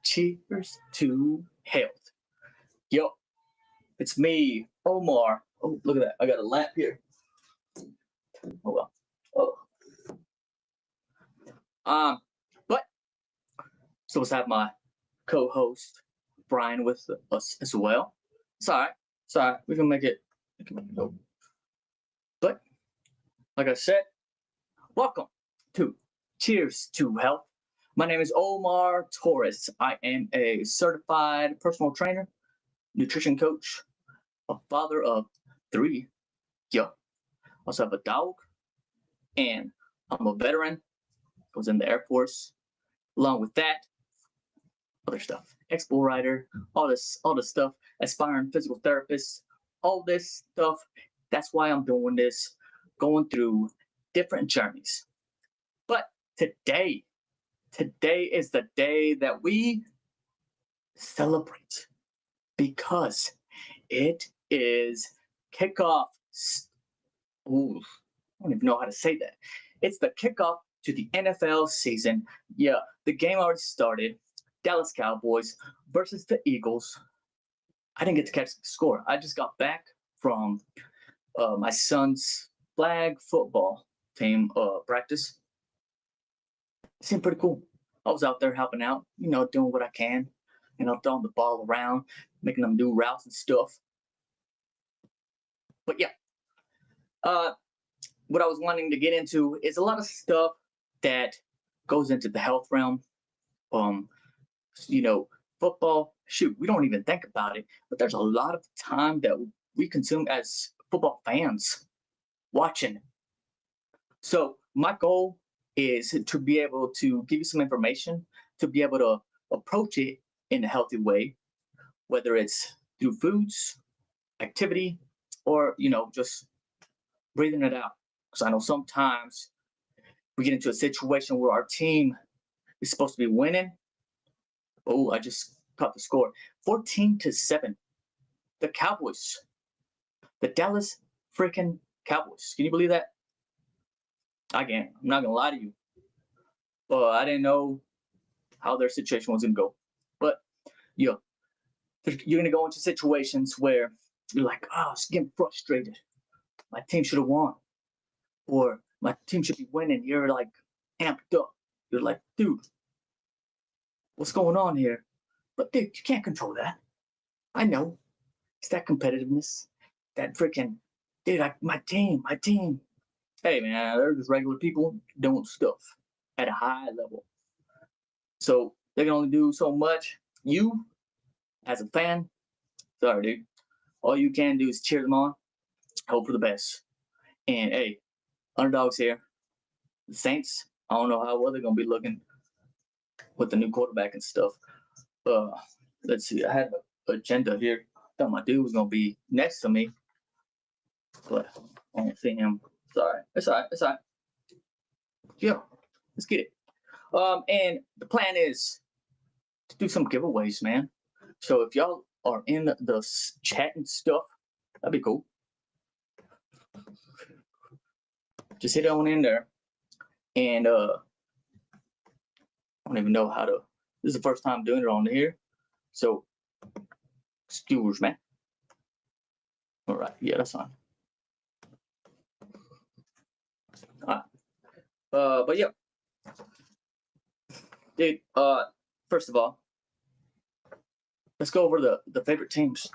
Cheers to health. Yo, it's me, Omar. Oh, look at that. I got a lamp here. Oh, well. Oh. Um, but so let's have my co-host, Brian, with us as well. It's all right. It's all right. We can make it go. But, like I said, welcome to Cheers to Health. My name is Omar Torres. I am a certified personal trainer, nutrition coach, a father of three. Yeah. Also have a dog, and I'm a veteran. I was in the Air Force. Along with that, other stuff. Expo writer, all this stuff. Aspiring physical therapist, all this stuff. That's why I'm doing this, going through different journeys. But today is the day that we celebrate because it is kickoff. Ooh, I don't even know how to say that. It's the kickoff to the NFL season. Yeah, the game already started. Dallas Cowboys versus the Eagles. I didn't get to catch the score. I just got back from my son's flag football team practice. It seemed pretty cool. I was out there helping out, doing what I can, throwing the ball around, making them do routes and stuff. But yeah, what I was wanting to get into is a lot of stuff that goes into the health realm. Um, Football, shoot, we don't even think about it, but there's a lot of time that we consume as football fans watching. So my goal is to be able to give you some information, to be able to approach it in a healthy way, whether it's through foods, activity, or, just breathing it out. Because I know sometimes we get into a situation where our team is supposed to be winning. Oh, I just caught the score. 14-7. The Cowboys. The Dallas freaking Cowboys. Can you believe that? I can't. I'm not gonna lie to you. I didn't know how their situation was gonna go. But yeah, you're gonna go into situations where you're like, oh, it's getting frustrated. My team should have won. Or my team should be winning. You're like amped up. You're like, dude, what's going on here? But dude, you can't control that. I know. It's that competitiveness. That freaking, dude, my team. Hey man, they're just regular people doing stuff at a high level. So they can only do so much. You, as a fan, sorry, dude. All you can do is cheer them on, hope for the best. And hey, underdogs here. The Saints, I don't know how well they're gonna be looking with the new quarterback and stuff. Uh, let's see. I had an agenda here. I thought my dude was gonna be next to me, but I don't see him. Sorry. It's all right. It's all right. Yeah, let's get it. And the plan is to do some giveaways, man. So if y'all are in the chat and stuff, that'd be cool. Just hit on in there, and I don't even know how to. This is the first time doing it on here, so excuse me. All right, yeah, that's fine. All right. But yeah, dude. First of all, let's go over the favorite teams.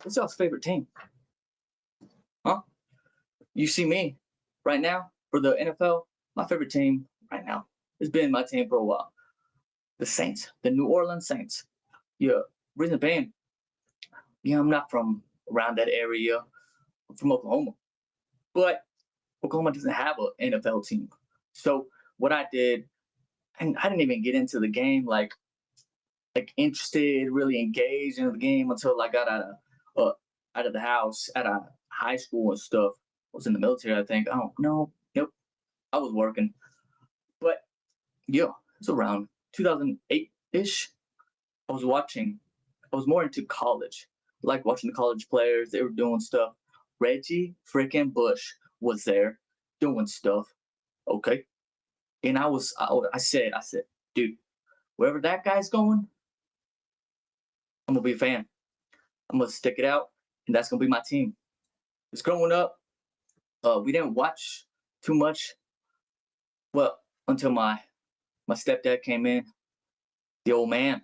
What's y'all's favorite team? Huh? You see me right now for the NFL. My favorite team right now has been my team for a while. The Saints, the New Orleans Saints. Yeah, reason being, I'm not from around that area. I'm from Oklahoma, but Oklahoma doesn't have an NFL team. So what I did, and I didn't even get into the game like interested, really engaged in the game until I got out of the house, out of high school and stuff. I was in the military, I think. Oh no, nope. I was working, but yeah, it's around 2008 ish. I was watching. I was more into college, like watching the college players. They were doing stuff. Reggie freaking Bush was there doing stuff. Okay, and I said, dude, wherever that guy's going, I'm gonna be a fan. I'm gonna stick it out, and that's gonna be my team. Because growing up, we didn't watch too much. Well, until my stepdad came in, the old man,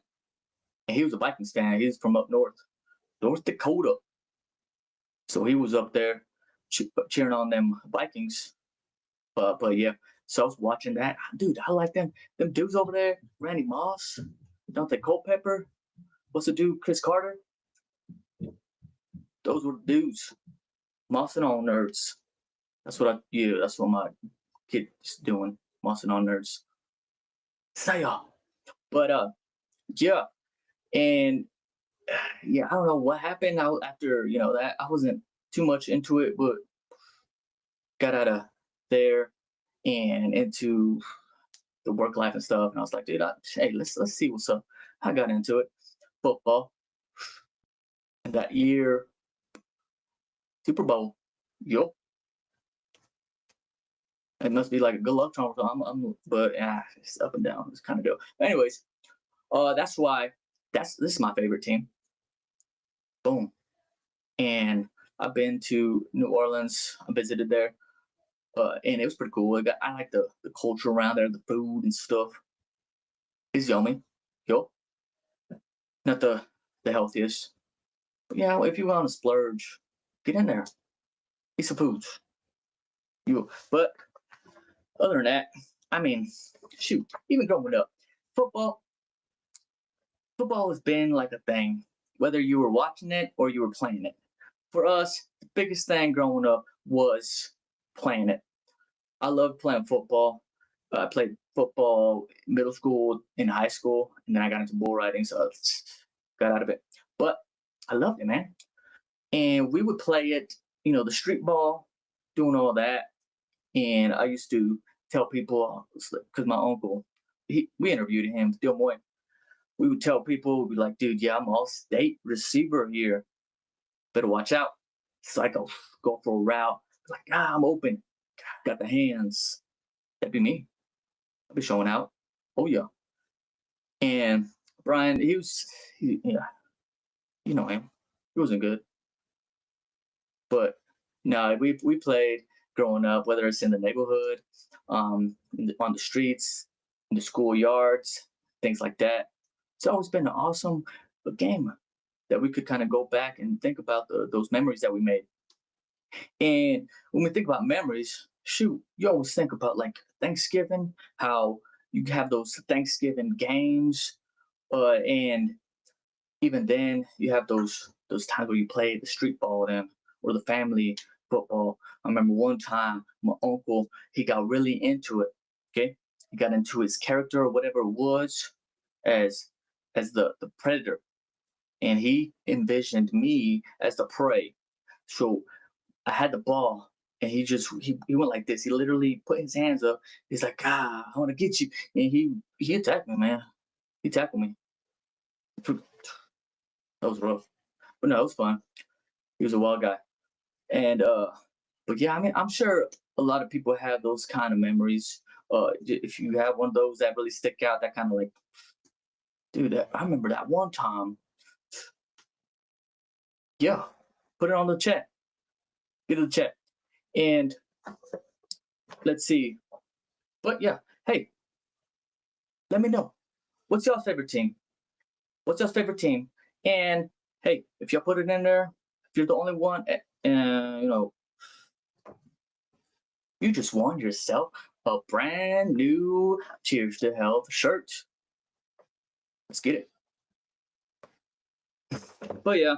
and he was a Vikings fan. He's from up north, North Dakota. So he was up there cheering on them Vikings. But yeah, so I was watching that. Dude, I like them dudes over there. Randy Moss, Dante Culpepper. What's the dude? Chris Carter. Those were the dudes. Mossing on nerds. That's what my kid's doing. Mossing on nerds. Say y'all. But yeah, and yeah, I don't know what happened after that. I wasn't too much into it, but got out of there and into the work life and stuff. And I was like, dude, hey, let's see what's up. I got into it, football, and that year, Super Bowl. Yup. It must be like a good luck charm. But yeah, it's up and down. It's kind of dope. Anyways, that's why this is my favorite team. Boom. And I've been to New Orleans. I visited there, and it was pretty cool. I like the culture around there, the food and stuff. It's yummy. Yup. Not the healthiest, but yeah, if you want to splurge, get in there. Eat some foods. But other than that, I mean, shoot, even growing up, football, football has been like a thing, whether you were watching it or you were playing it. For us, the biggest thing growing up was playing it. I loved playing football. I played football middle school, in high school, and then I got into bull riding, so I got out of it. But I loved it, man. And we would play it, the street ball, doing all that. And I used to tell people, because my uncle, we interviewed him, Still Moy. We would tell people, we'd be like, dude, yeah, I'm all state receiver here. Better watch out. So I go for a route. Like, I'm open. Got the hands. That'd be me. I'd be showing out. Oh, yeah. And Brian, yeah, you know him. He wasn't good. But no, we played growing up, whether it's in the neighborhood, on the streets, in the schoolyards, things like that. It's always been an awesome game that we could kind of go back and think about those memories that we made. And when we think about memories, shoot, you always think about like Thanksgiving, how you have those Thanksgiving games, and even then you have those times where you play the street ball then or the family football. I remember one time my uncle, he got really into it. Okay, he got into his character or whatever it was as the predator, and he envisioned me as the prey. So I had the ball, and he went like this. He literally put his hands up. He's like, I want to get you, and he attacked me, man. He tackled me. That was rough, but no, it was fun. He was a wild guy, and but yeah, I mean, I'm sure a lot of people have those kind of memories. If you have one of those that really stick out, that kind of like, dude, I remember that one time. Yeah, put it on the chat. Get in the chat, and let's see. But yeah, hey, let me know. What's y'all's favorite team? What's y'all's favorite team? And hey, if y'all put it in there, if you're the only one, you just won yourself a brand new Cheers to Health shirt. Let's get it. But yeah,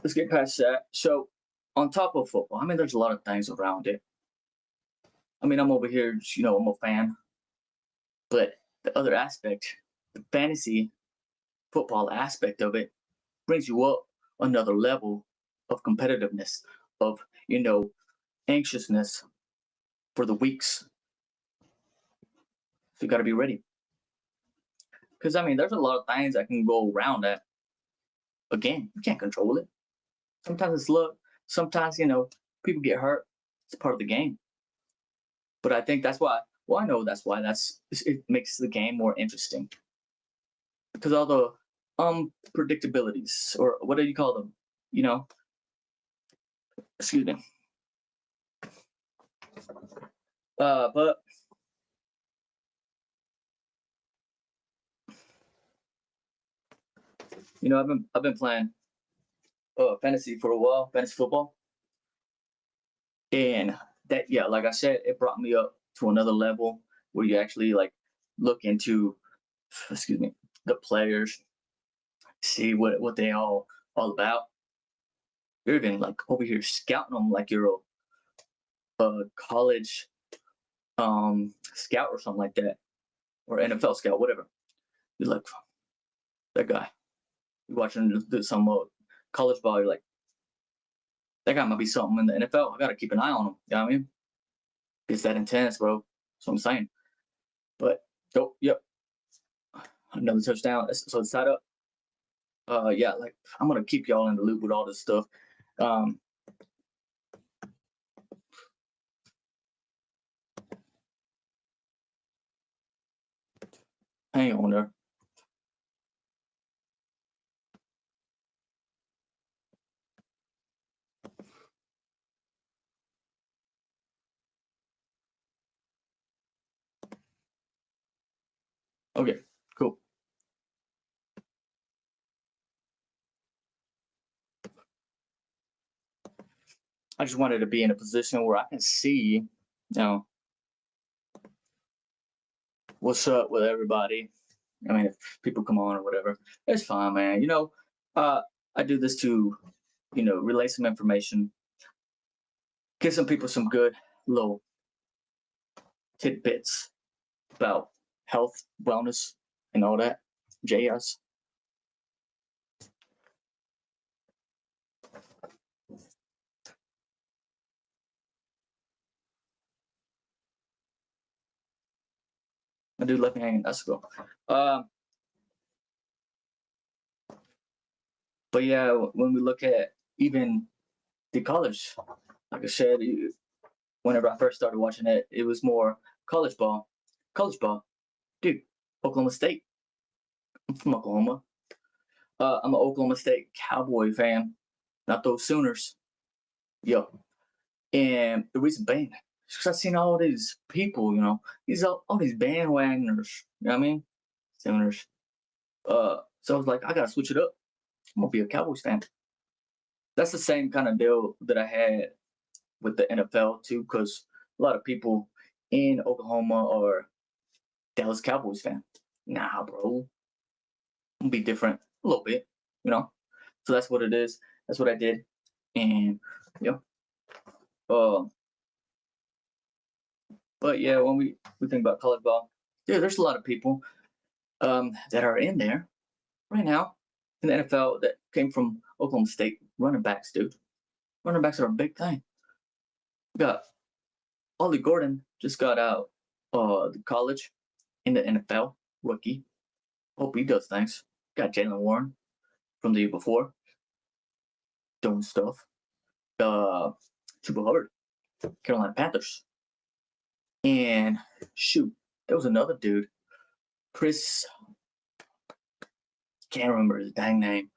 let's get past that. So, on top of football, I mean, there's a lot of things around it. I mean, I'm over here, I'm a fan. But the other aspect, the fantasy football aspect of it, brings you up another level of competitiveness, of, anxiousness for the weeks. So you got to be ready. Because, I mean, there's a lot of things that can go around that. Again, you can't control it. Sometimes it's luck. Sometimes, people get hurt. It's part of the game. But I think that's why, I know that's why it makes the game more interesting. Because all predictabilities, or what do you call them? You know, excuse me. But I've been playing fantasy for a while, fantasy football, and that, yeah, like I said, it brought me up to another level where you actually like look into, excuse me, the players, see what they all about. You're even like over here scouting them like you're a college scout or something like that, or NFL scout, whatever. You're like, that guy. You're watching some college ball. You're like, that guy might be something in the NFL. I got to keep an eye on him. You know what I mean? It's that intense, bro. That's what I'm saying. But, oh, yep, another touchdown. So it's tied up. Yeah, like I'm gonna keep y'all in the loop with all this stuff. Um, hang on there. Okay, cool. I just wanted to be in a position where I can see, what's up with everybody. I mean, if people come on or whatever, it's fine, man. Uh, I do this to, relay some information, give some people some good little tidbits about health, wellness, and all that. JS. My dude left me hanging. That's cool. Um, but yeah, when we look at even the college, like I said, whenever I first started watching it, it was more college ball. College ball, dude. Oklahoma State. I'm from Oklahoma. I'm an Oklahoma State Cowboy fan, not those Sooners. Yo, and the reason being, because I've seen all these people, these all these bandwagoners. You know what I mean? Sooners. So I was like, I gotta switch it up. I'm gonna be a Cowboys fan. That's the same kind of deal that I had with the NFL too, because a lot of people in Oklahoma are Dallas Cowboys fan. Nah, bro, I'm gonna be different a little bit, you know. So that's what it is. That's what I did, and yeah. Uh, but yeah, when we think about college ball, yeah, there's a lot of people that are in there right now in the NFL that came from Oklahoma State. Running backs, dude. Running backs are a big thing. We got Ollie Gordon just got out the college in the NFL, rookie. Hope he does things. Got Jalen Warren from the year before doing stuff. Chuba Hubbard, Carolina Panthers. And shoot, there was another dude, Chris, can't remember his dang name.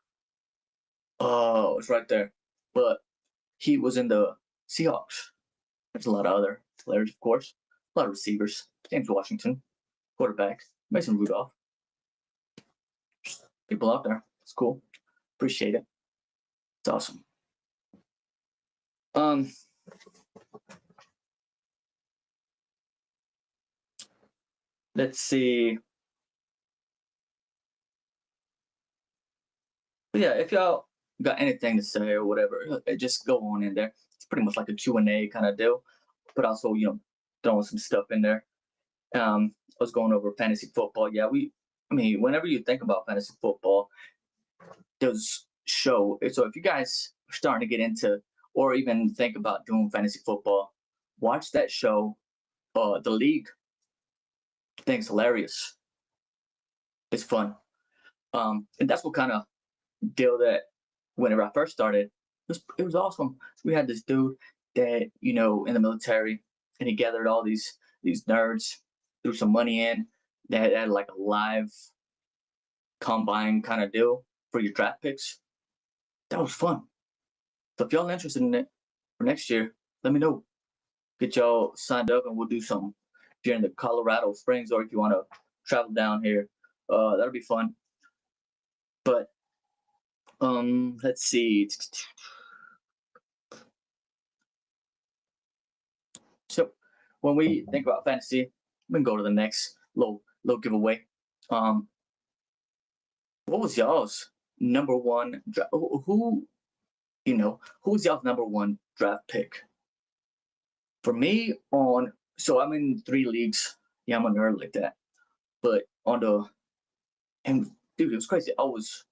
Oh, it's right there. But he was in the Seahawks. There's a lot of other players, of course. A lot of receivers. James Washington, quarterback, Mason Rudolph. People out there. It's cool. Appreciate it. It's awesome. Um, let's see. But yeah, if y'all got anything to say or whatever, just go on in there. It's pretty much like a Q&A kind of deal, but also, throwing some stuff in there. I was going over fantasy football. Yeah, I mean, whenever you think about fantasy football, there's show. So if you guys are starting to get into or even think about doing fantasy football, watch that show, The League. I think it's hilarious. It's fun. And that's what kind of deal that whenever I first started, it was awesome. We had this dude that, in the military, and he gathered all these nerds, threw some money in, that had like a live combine kind of deal for your draft picks. That was fun. So if y'all interested in it for next year, let me know. Get y'all signed up and we'll do something. If you're in the Colorado Springs or if you want to travel down here, that'll be fun. But let's see. So when we think about fantasy, we can go to the next little giveaway. What was y'all's number one? Who who's y'all's number one draft pick? For me, I'm in 3 leagues. Yeah, I'm a nerd like that. But and dude, it was crazy. I was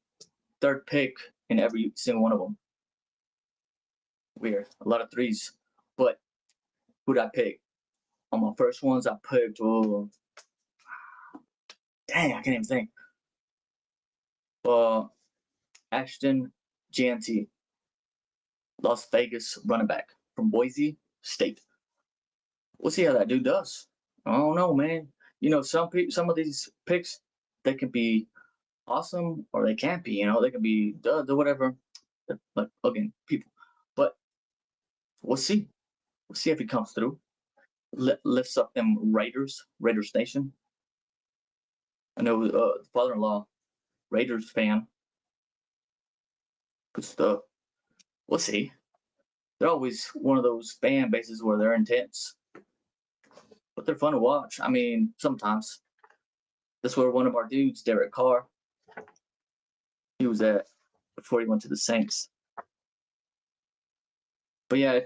3rd pick in every single one of them. Weird, a lot of 3s. But who did I pick? On my first ones, I picked. Dang, I can't even think. Ashton Jeanty, Las Vegas running back from Boise State. We'll see how that dude does. I don't know, man. Some of these picks, they can be awesome or they can't be. They can be whatever. Like again, people. But we'll see. We'll see if he comes through. Lifts up them Raiders Nation. I know the father-in-law, Raiders fan. Good stuff. We'll see. They're always one of those fan bases where they're intense, but they're fun to watch. I mean, sometimes. That's where one of our dudes, Derek Carr, he was at before he went to the Saints. But yeah,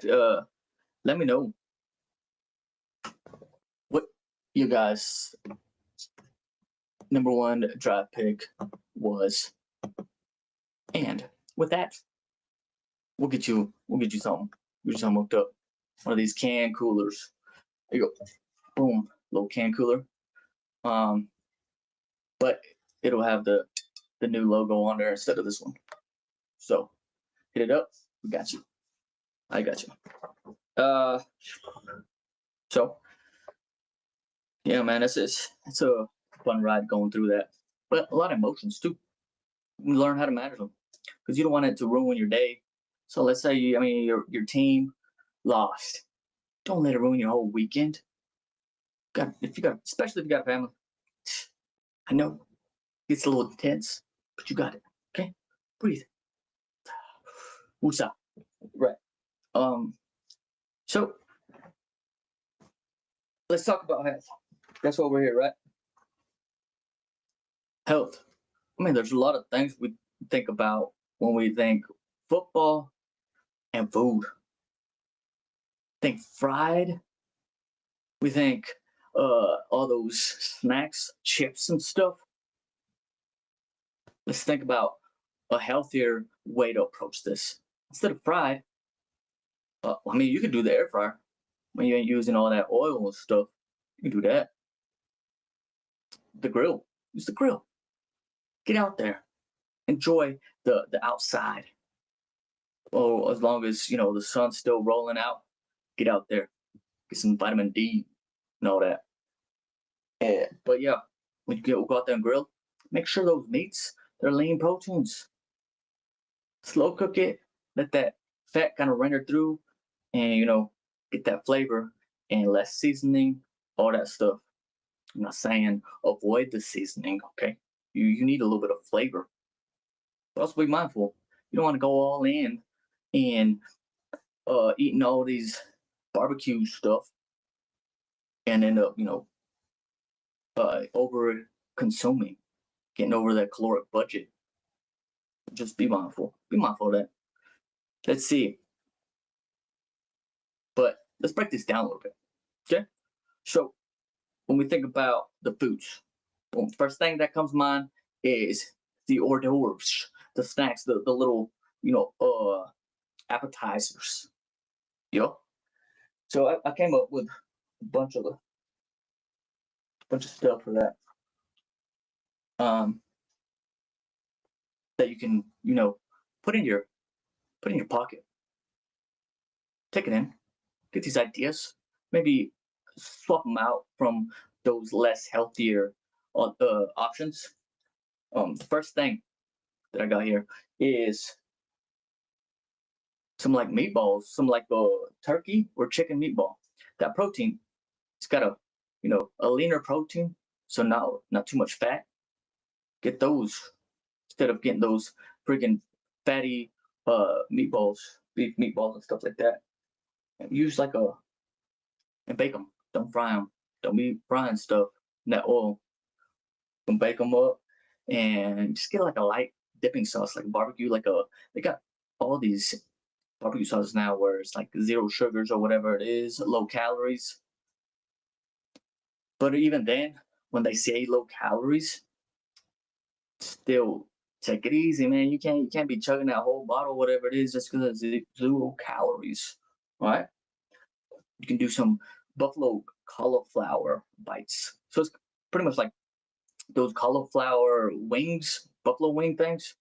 let me know what you guys' number one draft pick was, and with that, we'll get you something. We'll get you something hooked up. One of these can coolers. There you go. Boom, little can cooler. But it'll have the new logo on there instead of this one. So hit it up. We got you. I got you. So yeah, man, it's a fun ride going through that, but a lot of emotions too. You learn how to manage them because you don't want it to ruin your day. So let's say your team lost. Don't let it ruin your whole weekend. Especially if you got a family. I know it's a little intense, but you got it. Okay, breathe. Woosah. Right. So let's talk about health. That's why we're here, right? Health. I mean, there's a lot of things we think about when we think football and food. Think fried. We think all those snacks, chips and stuff. Let's think about a healthier way to approach this. Instead of fried, you could do the air fryer when you ain't using all that oil and stuff. You can do that. The grill. Use the grill. Get out there. Enjoy the outside. Well, as long as the sun's still rolling out, get out there. Get some vitamin D and all that. But yeah, when you go out there and grill, make sure those meats, they're lean proteins. Slow cook it, let that fat kind of render through, and get that flavor and less seasoning, all that stuff. I'm not saying avoid the seasoning, okay? You need a little bit of flavor. But also be mindful. You don't want to go all in and eating all these barbecue stuff and end up, over consuming, getting over that caloric budget. Just be mindful. Be mindful of that. Let's see. But let's break this down a little bit. Okay? So when we think about the foods, well, first thing that comes to mind is the hors d'oeuvres, the snacks, the little, appetizers. So I came up with a bunch of stuff for that. That you can, put in your pocket. Take it in. Get these ideas. Maybe swap them out from those less healthier options. The first thing that I got here is some like meatballs, some like turkey or chicken meatball. That protein, it's got a leaner protein, so not too much fat. Get those instead of getting those freaking fatty meatballs, beef meatballs and stuff like that. And use like a and bake them. Don't fry them. Don't be frying stuff in that oil. And bake them up and just get like a light dipping sauce, like barbecue. They got all these barbecue sauces now where it's like zero sugars or whatever it is, low calories. But even then, when they say low calories, still take it easy, man. You can't be chugging that whole bottle, whatever it is, just because it's 0 calories, right? You can do some buffalo cauliflower bites. So it's pretty much like those cauliflower wings, buffalo wing things.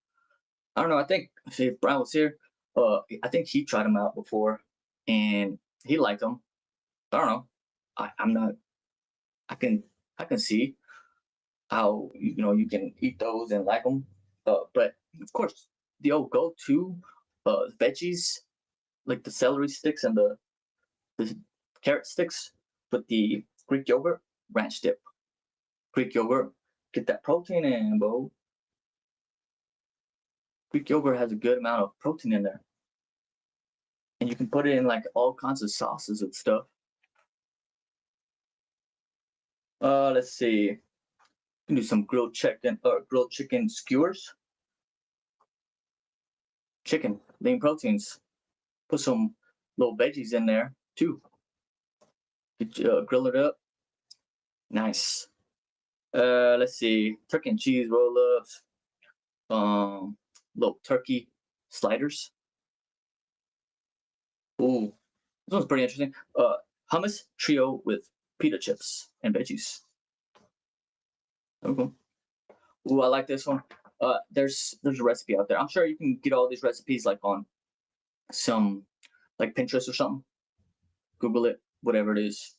I don't know. I think if Brian was here, I think he tried them out before, and he liked them. I don't know. I'm not. I can see how you can eat those and like them. But of course, the old go-to veggies like the celery sticks and the carrot sticks with the Greek yogurt ranch dip. Greek yogurt, get that protein in, bro. Greek yogurt has a good amount of protein in there, and you can put it in like all kinds of sauces and stuff. Let's see. You can do some grilled chicken skewers. Chicken, lean proteins. Put some little veggies in there too. Grill it up. Nice. Let's see. Turkey and cheese roll-ups. Little turkey sliders. Ooh, this one's pretty interesting. Hummus trio with pita chips and veggies. Okay. Ooh, I like this one. There's a recipe out there. I'm sure you can get all these recipes like on some like Pinterest or something. Google it, whatever it is.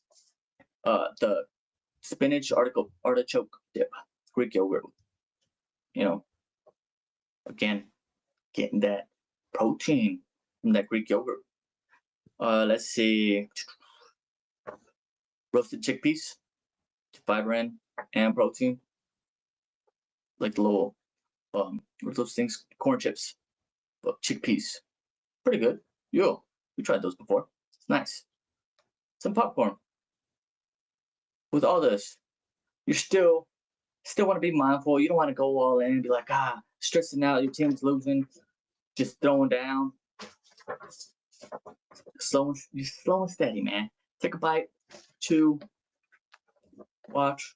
The spinach artichoke dip, Greek yogurt. You know, again, getting that protein from that Greek yogurt. Let's see, roasted chickpeas, fiber and protein, like the little what's those things? Corn chips, but chickpeas, pretty good. Yo, we tried those before. It's nice. Some popcorn. With all this, you still want to be mindful. You don't want to go all in and be like, stressing out. Your team's losing, just throwing down. Slow and steady, man. Take a bite, chew, watch,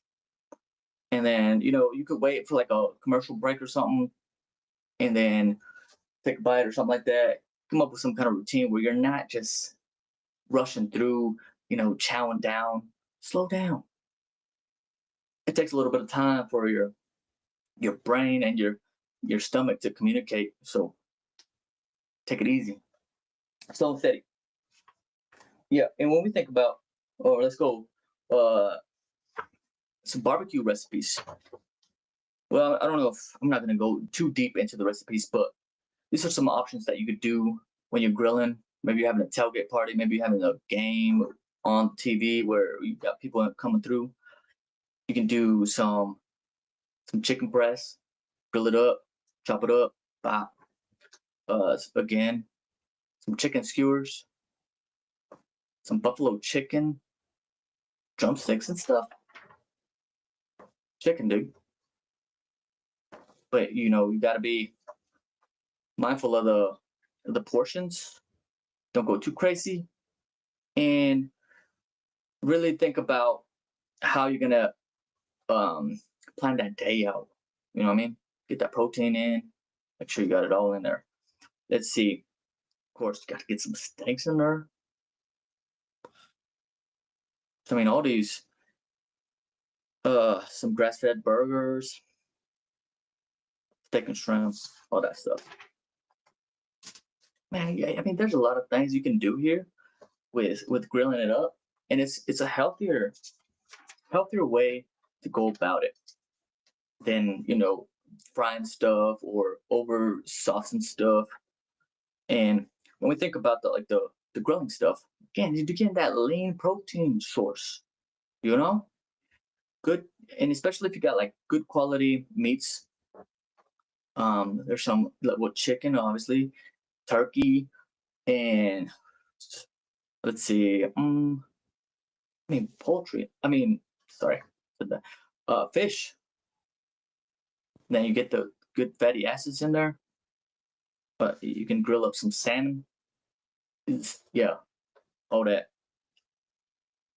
and then you could wait for like a commercial break or something, and then take a bite or something like that. Come up with some kind of routine where you're not just rushing through, chowing down. Slow down. It takes a little bit of time for your brain and your stomach to communicate. So take it easy, slow and steady. Yeah, and when we think about, let's go, uh, some barbecue recipes. Well, I don't know if I'm not going to go too deep into the recipes, but these are some options that you could do when you're grilling. Maybe you're having a tailgate party. Maybe you're having a game on TV where you've got people coming through. You can do some chicken breast, grill it up, chop it up, bop. Again, some chicken skewers, some buffalo chicken, drumsticks and stuff. Chicken, dude. But you got to be mindful of the portions. Don't go too crazy, and really think about how you're gonna plan that day out. You know what I mean? Get that protein in. Make sure you got it all in there. Let's see. Of course, you got to get some steaks in there. I mean, all these some grass-fed burgers, steak and shrimp, all that stuff. Man, yeah, I mean, there's a lot of things you can do here with grilling it up, and it's a healthier way to go about it than frying stuff or over saucing stuff. And when we think about the grilling stuff, again, you're getting that lean protein source, you know? Good, and especially if you got like good quality meats. There's some like with chicken, obviously, turkey, and let's see, I mean poultry. I mean, sorry, said that. Fish. Then you get the good fatty acids in there. But you can grill up some salmon. Yeah, all that.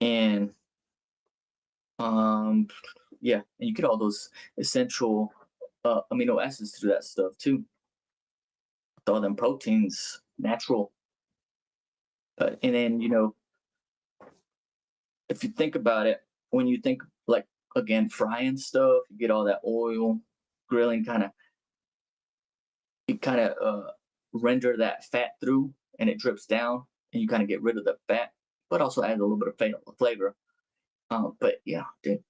And um, yeah, and you get all those essential amino acids through that stuff too. With all them proteins, natural. And then if you think about it, when you think like again frying stuff, you get all that oil, grilling kind of render that fat through, and it drips down, and you kind of get rid of the fat, but also add a little bit of flavor. But yeah, dude,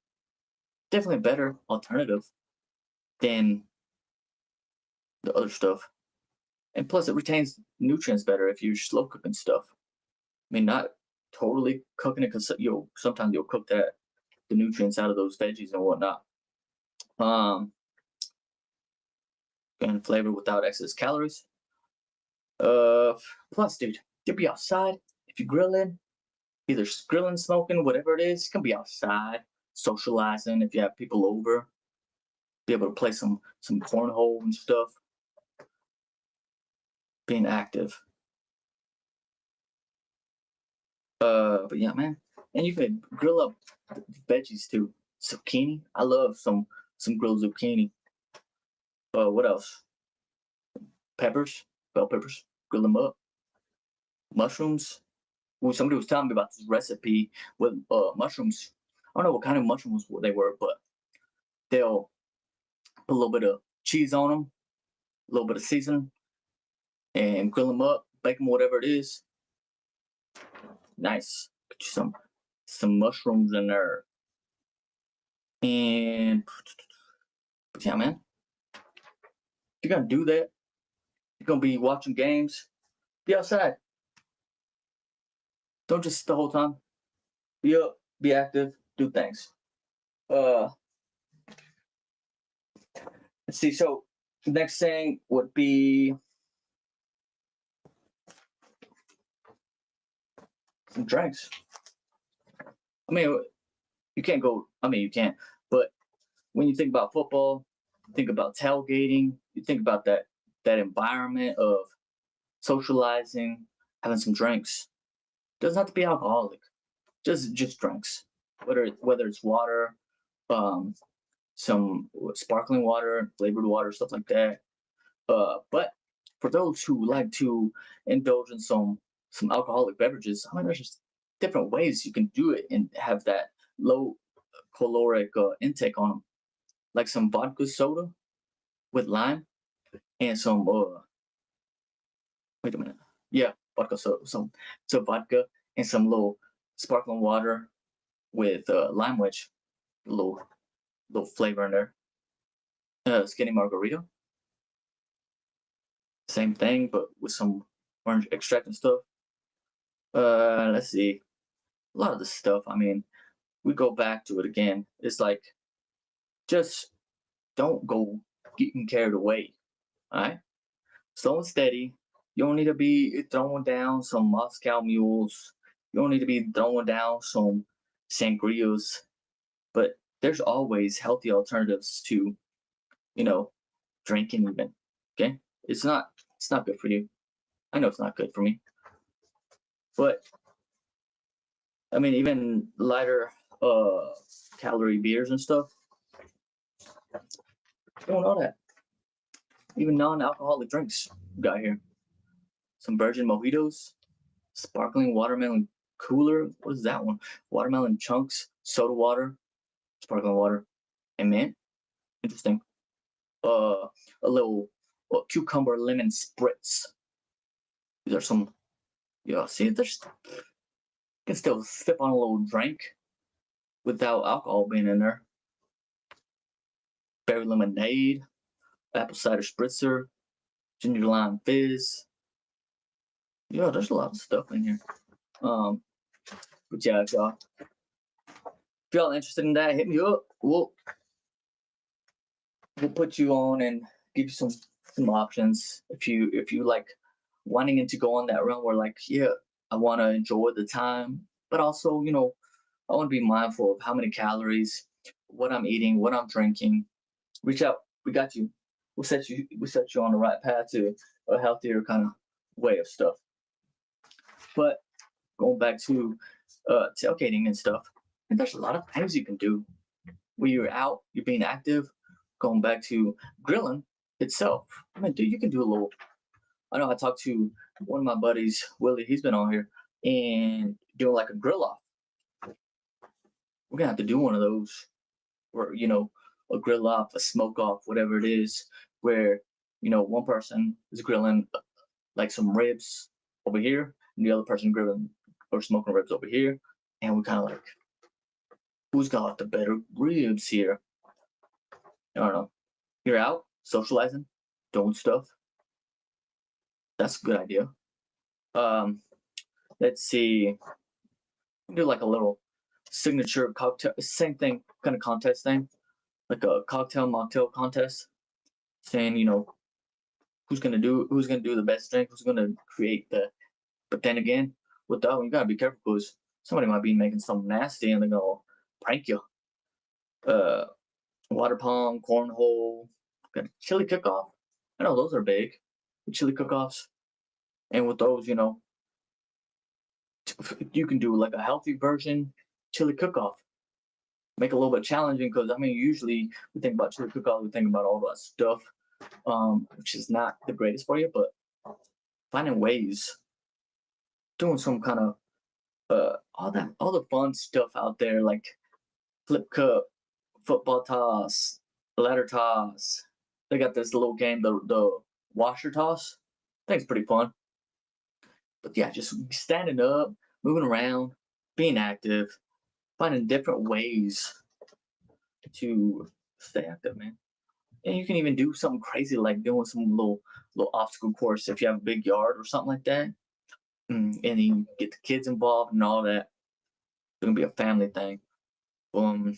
definitely a better alternative than the other stuff. And plus, it retains nutrients better if you're slow cooking stuff. I mean, not totally cooking it because sometimes you'll cook the nutrients out of those veggies and whatnot. Um, and flavor without excess calories. Uh, Plus, dude, you'll be outside if you're grilling, either grilling, smoking, whatever it is. You can be outside socializing if you have people over. Be able to play some cornhole and stuff. Being active. But yeah, man, and you can grill up veggies too. Zucchini, I love some grilled zucchini. What else? Peppers, bell peppers, grill them up. Mushrooms. Well, somebody was telling me about this recipe with mushrooms. I don't know what kind of mushrooms they were, but they'll put a little bit of cheese on them, a little bit of seasoning, and grill them up, bake them, whatever it is. Nice. Get you some mushrooms in there, and yeah, man, if you're gonna do that, you're gonna be watching games. Be outside. Don't just sit the whole time. Be up, be active, do things. Uh, let's see. So the next thing would be some drinks. I mean, you can't go. I mean, you can't. But when you think about football, you think about tailgating. You think about that environment of socializing, having some drinks. Doesn't have to be alcoholic. Just drinks. Whether it's water, um, some sparkling water, flavored water, stuff like that. But for those who like to indulge in some alcoholic beverages, I mean, there's just different ways you can do it and have that low caloric intake on them, like some vodka soda with lime and some wait a minute, yeah, vodka soda, some vodka and some little sparkling water with lime wedge, little flavor in there. Skinny margarita, same thing, but with some orange extract and stuff. Let's see. A lot of the stuff, I mean, we go back to it again. It's like just don't go getting carried away. All right? Slow and steady. You don't need to be throwing down some Moscow mules. You don't need to be throwing down some sangrias. But there's always healthy alternatives to, you know, drinking even. Okay? It's not good for you. I know it's not good for me. But I mean even lighter calorie beers and stuff. You don't know that. Even non-alcoholic drinks we got here. Some virgin mojitos, sparkling watermelon cooler. What is that one? Watermelon chunks, soda water, sparkling water, and mint. Interesting. A little cucumber lemon spritz. These are some. Yeah, see, there's you can still sip on a little drink without alcohol being in there. Berry lemonade. apple cider spritzer, ginger lime fizz. Yeah, there's a lot of stuff in here. Um, but yeah, if y'all interested in that, hit me up. We'll put you on and give you some options if you like wanting it to go on that realm where like, yeah, I want to enjoy the time, but also, I want to be mindful of how many calories, what I'm eating, what I'm drinking. Reach out. We got you. We'll set you on the right path to a healthier kind of way of stuff. But going back to tailgating and stuff, and there's a lot of things you can do when you're out, you're being active. Going back to grilling itself, I mean, dude, you can do a little. I know I talked to one of my buddies, Willie. He's been on here and doing like a grill off. We're gonna have to do one of those, where a grill off, a smoke off, whatever it is, where one person is grilling like some ribs over here, and the other person grilling or smoking ribs over here, and we kind of like, who's got the better ribs here? I don't know. You're out socializing, doing stuff. That's a good idea. Um, let's see. Do like a little signature cocktail, same thing, kind of contest thing, like a cocktail mocktail contest, saying who's gonna do the best drink, who's gonna create the. But then again, with that one, you gotta be careful because somebody might be making something nasty and they're gonna prank you. Uh, water pong, cornhole, got a chili cook-off. I know those are big, the chili cook-offs, and with those, you can do like a healthy version chili cook-off. Make it a little bit challenging because I mean, usually we think about chili cook-off, we think about all that stuff, which is not the greatest for you, but finding ways, doing some kind of all the fun stuff out there like flip cup, football toss, ladder toss. They got this little game, the washer toss. I think it's pretty fun. But yeah, just standing up, moving around, being active, finding different ways to stay active, man. And you can even do something crazy like doing some little obstacle course if you have a big yard or something like that. And you get the kids involved and all that. It's gonna be a family thing. Um,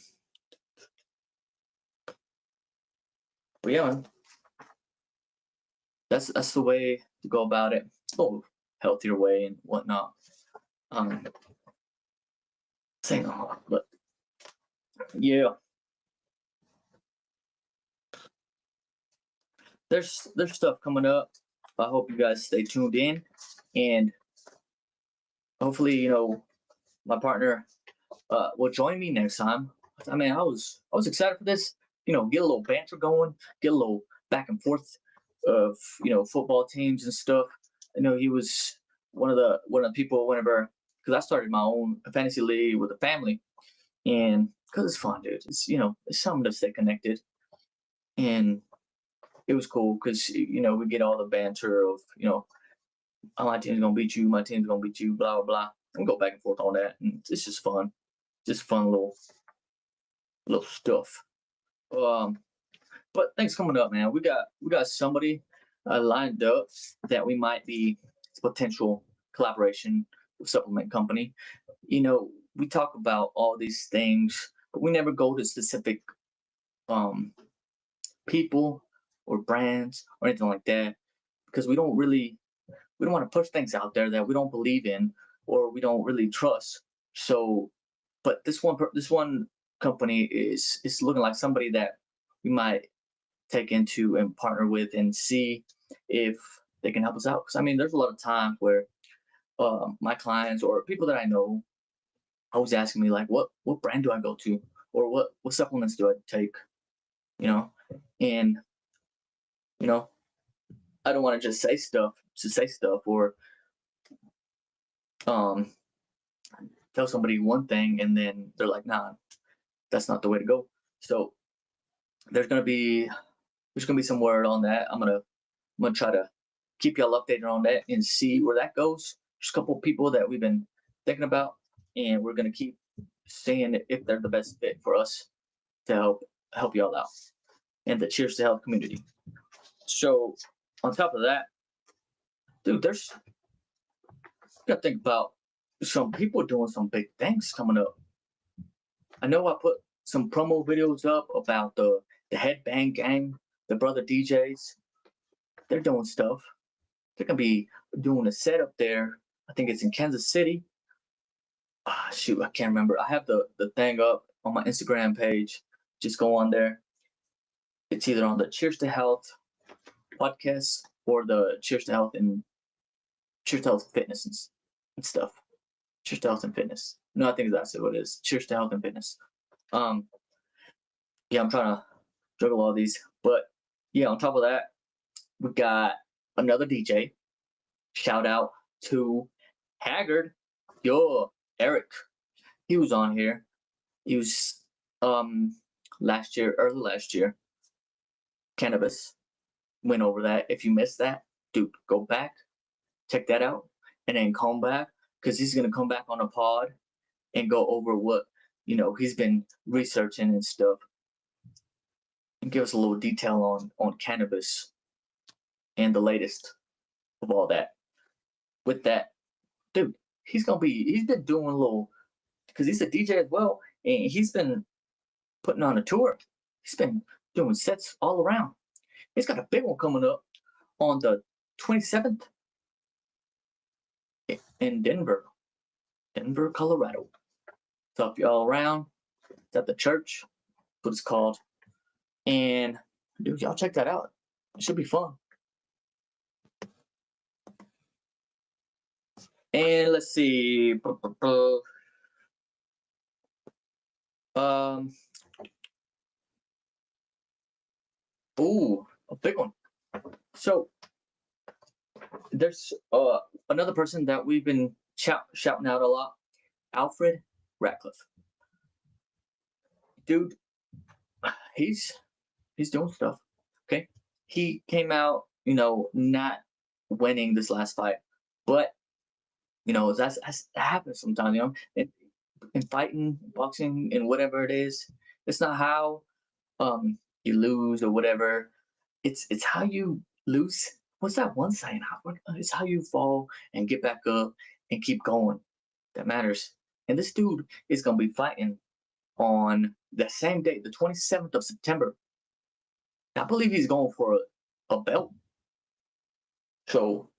but yeah, man, that's the way to go about it. A little healthier way and whatnot. Um, saying a lot, but yeah, there's stuff coming up. I hope you guys stay tuned in, and hopefully, my partner will join me next time. I mean, I was excited for this. Get a little banter going, get a little back and forth of football teams and stuff. I know he was one of the people whenever because I started my own fantasy league with a family, and because it's fun, dude. It's something to stay connected, and it was cool because we get all the banter of oh, my team's gonna beat you, my team's gonna beat you, blah blah blah. And we go back and forth on that, and it's just fun, just fun little stuff. Um, but thanks coming up, man. We got somebody lined up that we might be potential collaboration with supplement company. We talk about all these things, but we never go to specific um people or brands or anything like that because we don't want to push things out there that we don't believe in or we don't really trust. So, but this one company is looking like somebody that we might take into and partner with and see if they can help us out. Because I mean, there's a lot of times where my clients or people that I know always asking me like, what brand do I go to, or what supplements do I take, you know, and you know I don't want to just say stuff to say stuff or um tell somebody one thing and then they're like, nah, that's not the way to go. So there's gonna be there's gonna be some word on that. I'm gonna try to keep y'all updated on that and see where that goes. There's a couple of people that we've been thinking about, and we're gonna keep seeing if they're the best fit for us to help y'all out. And the Cheers to Health community. So on top of that, dude, there's you gotta think about some people doing some big things coming up. I know I put some promo videos up about the headbang gang, the brother DJs. They're doing stuff. They're gonna be doing a set up there. I think it's in Kansas City. Ah, shoot, I can't remember. I have the thing up on my Instagram page. Just go on there. It's either on the Cheers to Health podcast or the Cheers to Health and Cheers to Health Fitness and stuff. Cheers to Health and Fitness. No, I think that's what it is. Cheers to Health and Fitness. Um, yeah, I'm trying to juggle all these, but yeah, on top of that, we got another DJ. Shout out to Haggard. Yo, Eric. He was on here. He was early last year. Cannabis. Went over that. If you missed that, dude, go back, check that out, and then come back because he's gonna come back on a pod and go over what he's been researching and stuff, and give us a little detail on cannabis and the latest of all that. With that, dude, he's been doing a little because he's a DJ as well, and he's been putting on a tour. He's been doing sets all around. He's got a big one coming up on the 27th in Denver, Colorado. So if y'all around, it's at the church, what it's called. And dude, y'all check that out. It should be fun. And let's see. Ooh, a big one. So there's another person that we've been shouting out a lot, Alfred Ratcliffe. Dude, he's doing stuff. Okay, he came out, not winning this last fight, but that happens sometimes. In fighting, boxing, and whatever it is, it's not how you lose or whatever. It's how you lose. What's that one saying? It's how you fall and get back up and keep going that matters. And this dude is gonna be fighting on the same day, the 27th of September. I believe he's going for a belt. So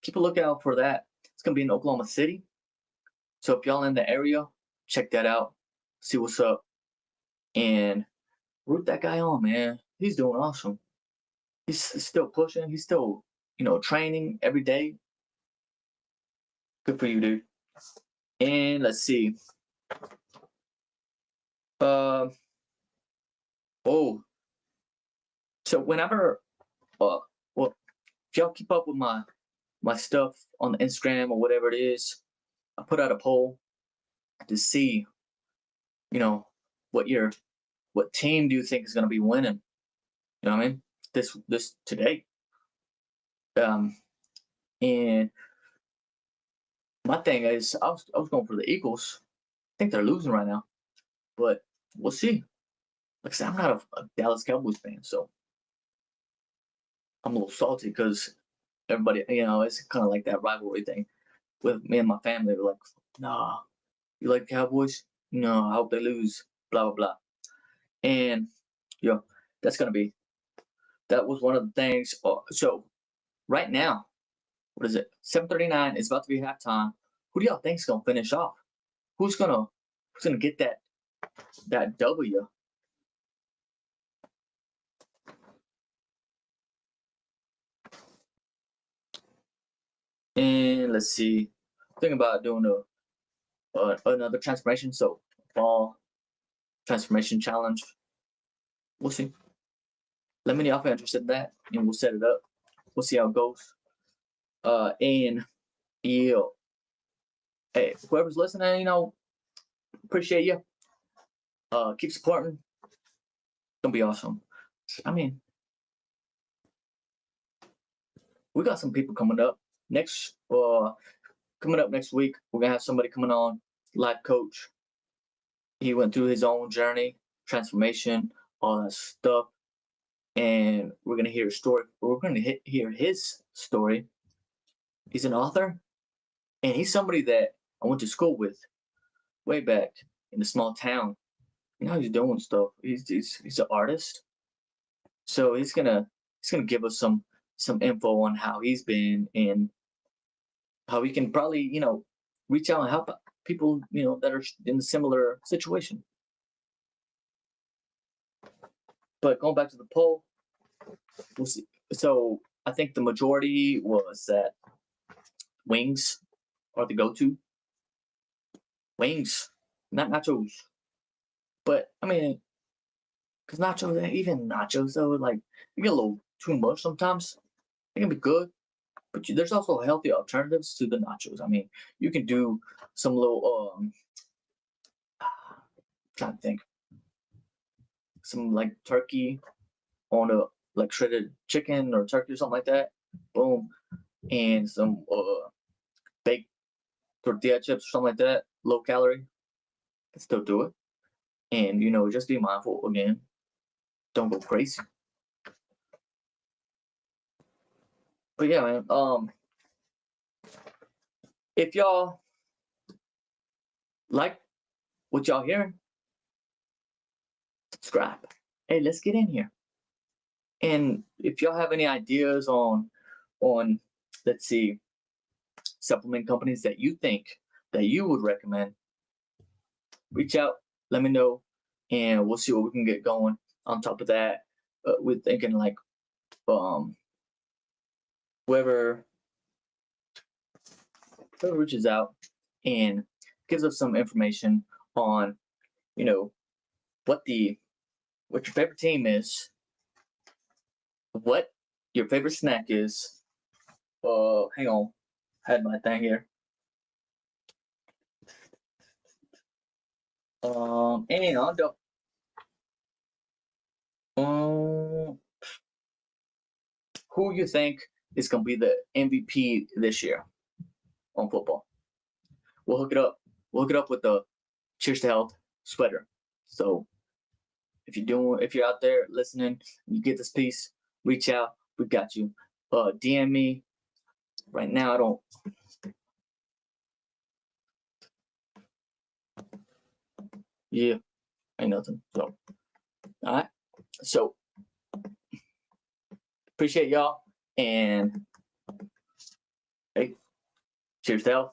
keep a lookout for that. It's gonna be in Oklahoma City. So if y'all in the area, check that out. See what's up. And root that guy on, man. He's doing awesome. He's still pushing. He's still, training every day. Good for you, dude. And let's see. Oh. So whenever, well, if y'all keep up with my stuff on the Instagram or whatever it is, I put out a poll to see, what team do you think is going to be winning? You know what I mean? This today. And my thing is, I was going for the Eagles. I think they're losing right now, but we'll see. Like I said, I'm not a Dallas Cowboys fan, so I'm a little salty because everybody, it's kind of like that rivalry thing with me and my family. We're like, nah, you like Cowboys? No, I hope they lose. Blah blah blah. And that's gonna be. That was one of the things. So right now, what is it? 7:39. It's about to be halftime. Who do y'all think's gonna finish off? Who's gonna get that W? And let's see. Think about doing another transformation. So fall transformation challenge. We'll see. Let me know if you're interested in that, and we'll set it up. We'll see how it goes. And hey, whoever's listening, appreciate you. Keep supporting. Gonna be awesome. I mean, we got some people coming up next. Coming up next week, we're gonna have somebody coming on, life coach. He went through his own journey, transformation, all that stuff. and we're gonna hear a story. We're gonna hear his story. He's an author, and he's somebody that I went to school with way back in a small town. Now he's doing stuff. He's an artist, so he's gonna give us some info on how he's been and how we can probably reach out and help people that are in a similar situation. But going back to the poll, we'll see. So I think the majority was that wings are the go-to. Wings, not nachos. But I mean, because nachos, even nachos though, like you get a little too much sometimes. It can be good, but there's also healthy alternatives to the nachos. I mean, you can do some little trying to think, some like turkey on a like shredded chicken or turkey or something like that. Boom, and some baked tortilla chips or something like that. Low calorie, can still do it. And just be mindful again. Don't go crazy. But yeah, man. If y'all like what y'all hearing, subscribe. Hey, let's get in here. And if y'all have any ideas on let's see supplement companies that you think that you would recommend, reach out, let me know, and we'll see what we can get going. On top of that, we're thinking like whoever reaches out and gives us some information on what your favorite team is, what your favorite snack is. Hang on, I had my thing here. And on the who you think is gonna be the MVP this year on football? We'll hook it up. We'll hook it up with the Cheers to Health sweater. So if you're out there listening, and you get this piece, reach out. We got you. DM me. Right now, I don't. Yeah, ain't nothing. So, all right. So, appreciate y'all, and hey, cheers to health.